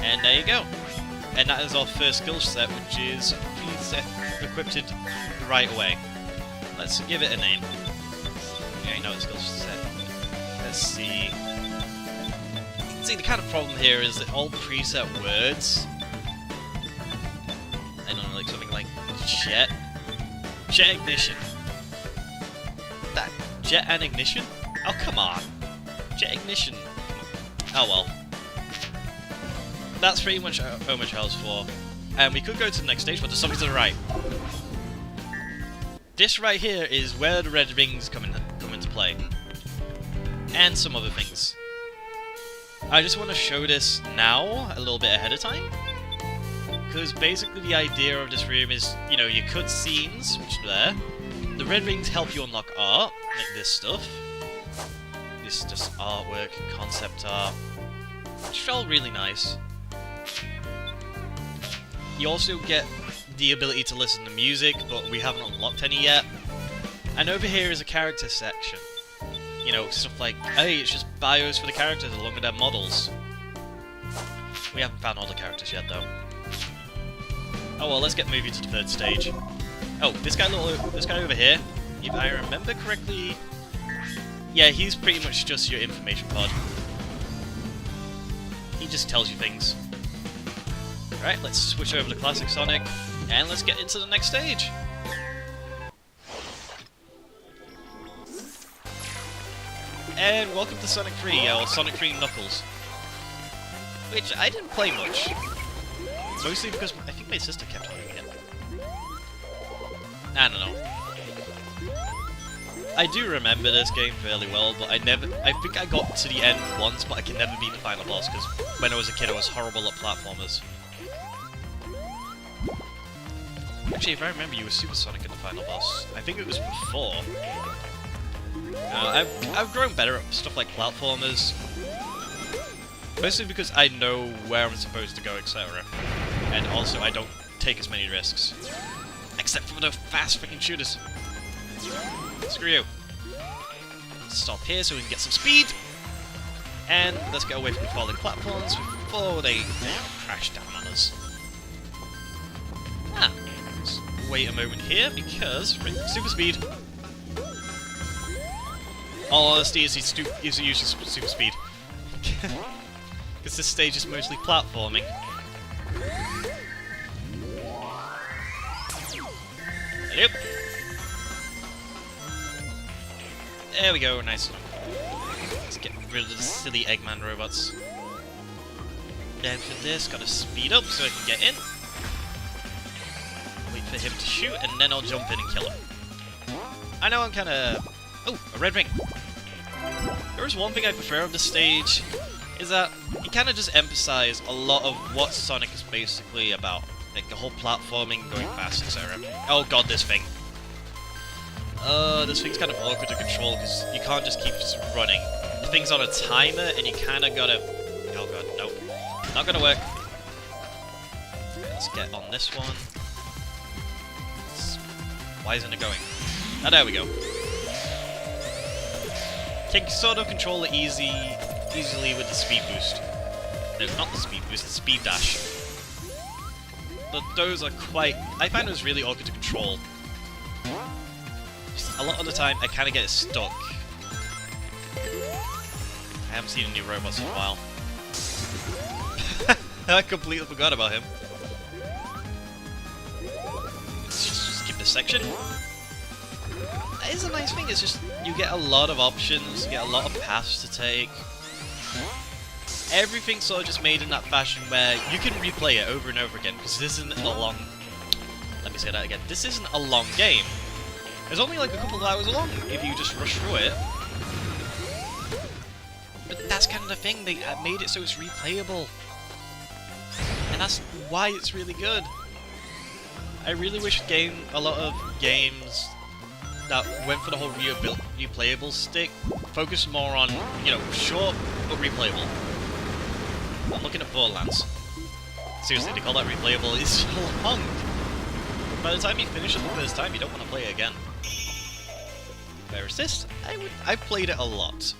And there you go. And that is our first skill set, which is equipped right away. Let's give it a name. Yeah, you know the skill set. Let's see. See, the kind of problem here is that all preset words, I don't know, like something like jet ignition. That jet and ignition? Oh, come on. Jet ignition. Oh well. That's pretty much how much I was for. And we could go to the next stage, but there's something to the right. This right here is where the red rings come into play. And some other things. I just want to show this now, a little bit ahead of time. Because basically the idea of this room is, you know, your cutscenes, which are there. The red rings help you unlock art, like this stuff. This is just artwork, concept art, which is all really nice. You also get the ability to listen to music, but we haven't unlocked any yet. And over here is a character section. You know, stuff like, hey, it's just bios for the characters along with their models. We haven't found all the characters yet, though. Oh well, let's get moving to the third stage. Oh, this guy over here, if I remember correctly, yeah, he's pretty much just your information pod. He just tells you things. Right, let's switch over to Classic Sonic, and let's get into the next stage. And welcome to Sonic 3, or Sonic 3 Knuckles. Which I didn't play much. Mostly because I think my sister kept playing it. I don't know. I do remember this game fairly well, but I think I got to the end once, but I can never beat the final boss, because when I was a kid I was horrible at platformers. Actually, if I remember, you were Super Sonic in the final boss. I think it was before. I've grown better at stuff like platformers. Mostly because I know where I'm supposed to go, etc. And also, I don't take as many risks. Except for the fast freaking shooters. Screw you. Let's stop here so we can get some speed. And let's get away from the falling platforms before they crash down on us. Let's wait a moment here because super speed. All honesty is usually super speed. Because this stage is mostly platforming. Yep. There we go, nice. Let's get rid of the silly Eggman robots. Then for this, gotta speed up so I can get in. Wait for him to shoot, and then I'll jump in and kill him. I know I'm kinda... Oh, a red ring! There's one thing I prefer of this stage, is that you kind of just emphasize a lot of what Sonic is basically about. Like the whole platforming, going fast, etc. Oh god, this thing. This thing's kind of awkward to control because you can't just keep running. The thing's on a timer and you kind of gotta... Oh god, nope. Not gonna work. Let's get on this one. Why isn't it going? Ah, there we go. Can sort of control it easily with the speed boost. No, not the speed boost, the speed dash. But those are quite... I find those really awkward to control. Just a lot of the time, I kind of get stuck. I haven't seen any robots in a while. I completely forgot about him. Let's just skip this section. That is a nice thing, it's just, you get a lot of options, you get a lot of paths to take. Everything's sort of just made in that fashion where you can replay it over and over again, because this isn't a long... Let me say that again. This isn't a long game. It's only like a couple of hours long if you just rush through it. But that's kind of the thing, they made it so it's replayable. And that's why it's really good. I really wish a lot of games that went for the whole replayable stick focused more on, you know, short but replayable. I'm looking at Borderlands. Seriously, they call that replayable? It's so long! By the time you finish it the first time, you don't want to play it again. Whereas this, I've played it a lot.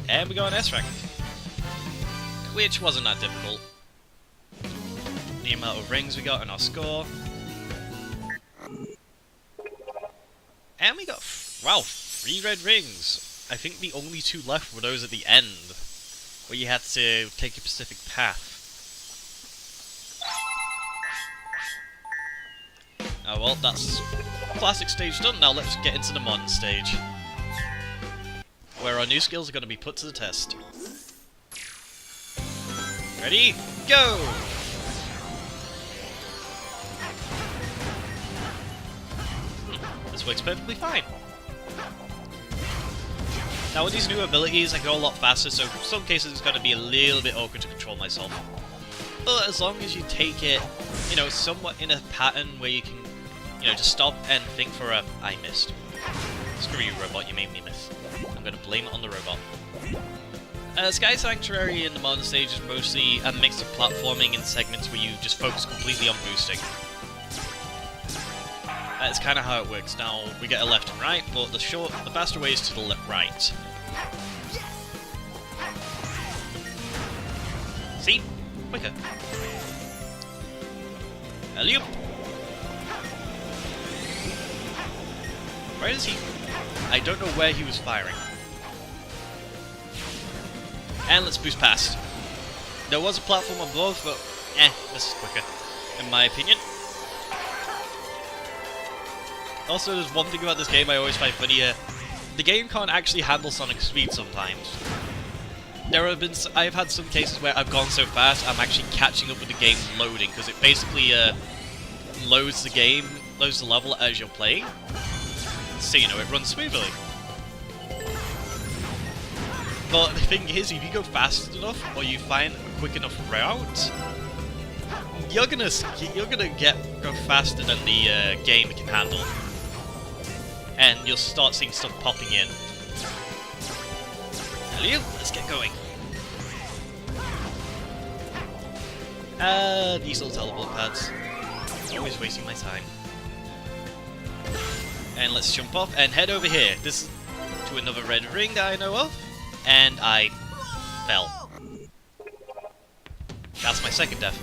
And we got an S rank. which wasn't that difficult. The amount of rings we got and our score. And we got, wow, 3 red rings. I think the only 2 left were those at the end, where you had to take a specific path. Oh well, that's classic stage done. Now let's get into the modern stage, where our new skills are going to be put to the test. Ready? Go! This works perfectly fine. Now with these new abilities, I go a lot faster, so in some cases it's going to be a little bit awkward to control myself. But as long as you take it, you know, somewhat in a pattern where you can, you know, just stop and think for a, I missed. Screw you, robot, you made me miss. I'm going to blame it on the robot. Sky Sanctuary in the modern stage is mostly a mix of platforming and segments where you just focus completely on boosting. That's kind of how it works. Now, we get a left and right, but the faster way is to the right. See? Quicker. Alley-oop! Where is he? I don't know where he was firing. And let's boost past. There was a platform on both, but this is quicker, in my opinion. Also, there's one thing about this game I always find funny. The game can't actually handle Sonic speed sometimes. I've had some cases where I've gone so fast, I'm actually catching up with the game loading, because it basically loads the level as you're playing. So, you know, it runs smoothly. But the thing is, if you go fast enough, or you find a quick enough route, you're gonna go faster than the game can handle. And you'll start seeing stuff popping in. Hello, let's get going. These little teleport pads. Always wasting my time. And let's jump off and head over here. This is to another red ring that I know of. And I fell. That's my second death.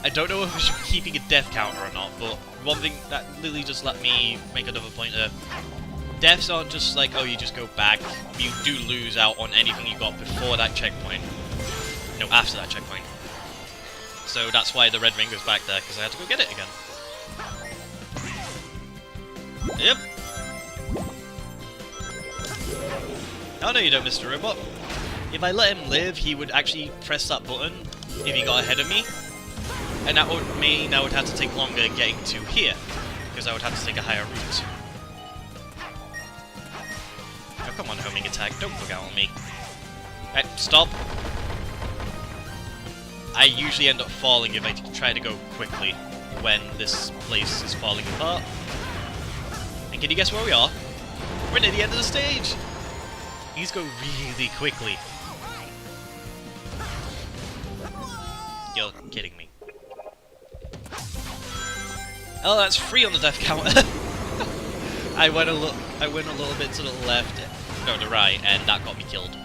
I don't know if I should be keeping a death counter or not, but one thing that Lily just let me make another point of, deaths aren't just like, oh, you just go back. You do lose out on anything you got before that checkpoint. No, after that checkpoint. So that's why the red ring goes back there, because I had to go get it again. Yep. Oh no, you don't, Mr. Robot. If I let him live, he would actually press that button if he got ahead of me. And that would mean I would have to take longer getting to here, because I would have to take a higher route. Oh, come on, homing attack, don't bug out on me. Right, stop. I usually end up falling if I try to go quickly when this place is falling apart. And can you guess where we are? We're near the end of the stage! These go really quickly. You're kidding me. Oh, that's 3 on the death counter. I went a little bit to the left, no, the right, and that got me killed.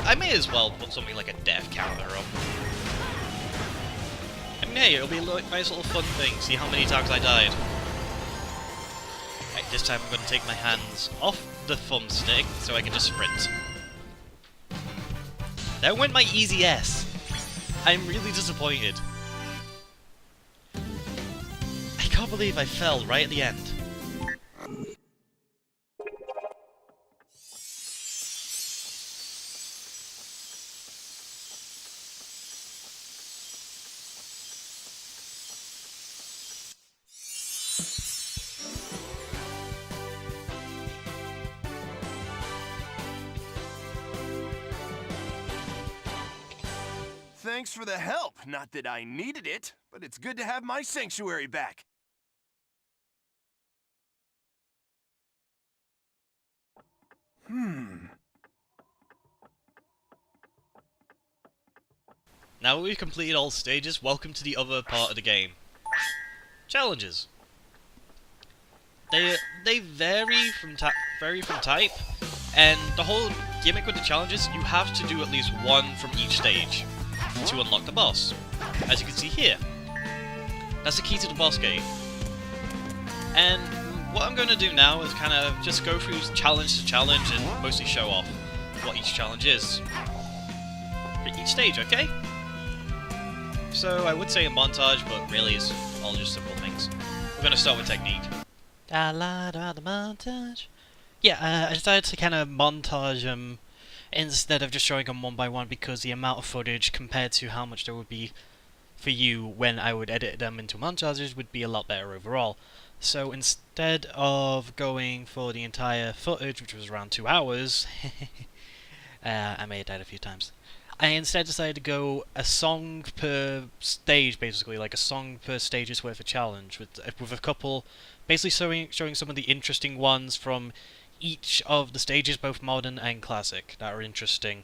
I may as well put something like a death counter up. I mean, hey, it'll be a nice little fun thing. See how many times I died. Right, this time I'm going to take my hands off the thumbstick so I can just sprint. There went my easy S. I'm really disappointed. I can't believe I fell right at the end. Thanks for the help. Not that I needed it, but it's good to have my sanctuary back. Now we've completed all stages, welcome to the other part of the game. Challenges. They vary from type, and the whole gimmick with the challenges, you have to do at least one from each stage to unlock the boss. As you can see here, that's the key to the boss gate. And what I'm going to do now is kind of just go through challenge to challenge and mostly show off what each challenge is for each stage, okay? So I would say a montage, but really it's all just simple things. We're going to start with technique. Da la da the montage. Yeah, I decided to kind of montage them instead of just showing them one by one, because the amount of footage compared to how much there would be for you when I would edit them into montages would be a lot better overall. So instead of going for the entire footage, which was around 2 hours, I may have died a few times, I instead decided to go a song per stage, basically, like a song per stage's worth of challenge, with a couple, basically showing some of the interesting ones from each of the stages, both modern and classic, that are interesting,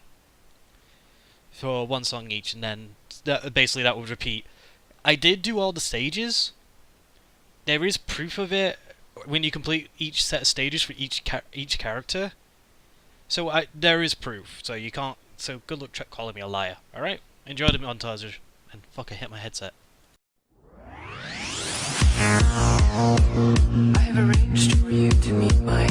for one song each, and then basically that would repeat. I did do all the stages. There is proof of it when you complete each set of stages for each character. So there is proof. So you can't. So good luck calling me a liar. All right. Enjoy the montage. And fuck, I hit my headset. I have arranged for you to meet my